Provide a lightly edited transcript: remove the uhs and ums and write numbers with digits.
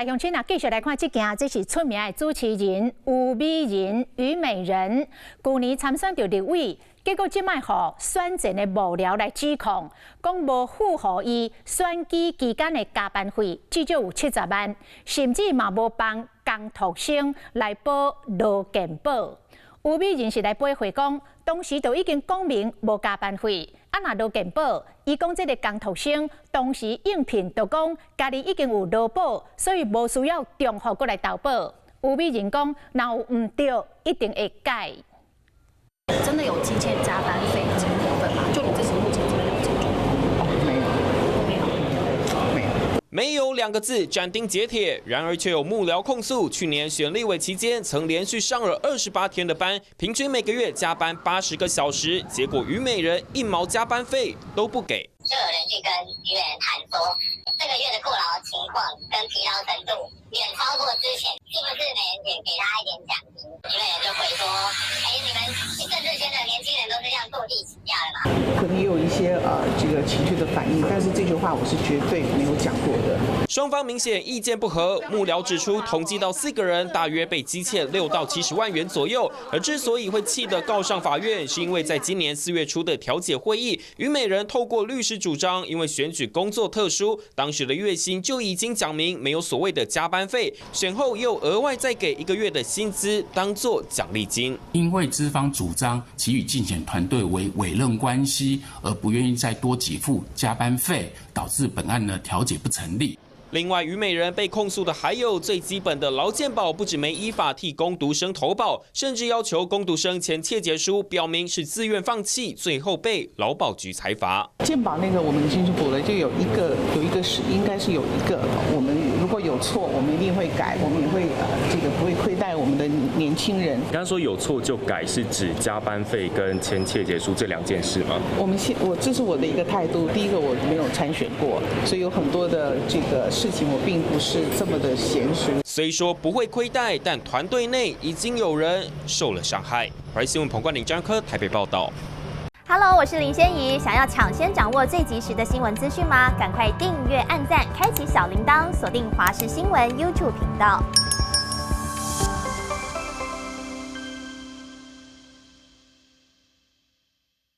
来，乡亲啊，继续来看这件，这是出名的主持人吴美人虞美人，去年参选到立委，结果即摆互选前的幕僚来指控，讲无付予伊选举期间的加班费，至少有70万，甚至嘛无帮工读生来保劳健保。吴美人是来背回讲，当时就已经讲明无加班费，若劳健保，伊讲这个工读生当时应聘就讲家己已经有劳保，所以无需要中户过来投保。吴美人讲，若有唔对，一定会改。真的有积欠加班费这个部分吗？就你自己目前这个了解中，没有2个字斩钉截铁，然而却有幕僚控诉，去年选立委期间曾连续上了28天的班，平均每个月加班80个小时，结果虞美人1毛加班费都不给。就有人去跟虞美人谈说，这个月的过劳情况跟疲劳程度远超过之前，是不是每人给他一点奖金？虞美人就回说，你们政治圈的年轻人都是这样坐地起价的吗？可能也有一些这个情绪的反应，但是这句话我是绝对没有讲过的。双方明显意见不合，幕僚指出，统计到4个人大约被积欠6到70万元左右。而之所以会气得告上法院，是因为在今年4月初的调解会议，虞美人透过律师主张，因为选举工作特殊，当时的月薪就已经讲明没有所谓的加班费，选后又额外再给1个月的薪资当作奖励金。因为资方主张其与竞选团队为委任关系，而不愿意再多给付加班费，导致本案的调解不成立。另外，虞美人被控诉的还有最基本的劳健保，不止没依法替工读生投保，甚至要求工读生签切结书，表明是自愿放弃，最后被劳保局裁罚。健保那个我们已经去补了，就有一个是应该是有一个，我们如果有错，我们一定会改，我们也会这个不会亏待我们的年轻人。你刚刚说有错就改，是指加班费跟签切结书这2件事吗？这是我的一个态度。第一个，我没有参选过，所以有很多的这个事情我并不是这么的娴熟。虽说不会亏待，但团队内已经有人受了伤害。而新闻彭冠霖、张科台北报道。Hello， 我是林仙怡。想要抢先掌握最及时的新闻资讯吗？赶快订阅、按赞、开启小铃铛，锁定华视新闻 YouTube 频道。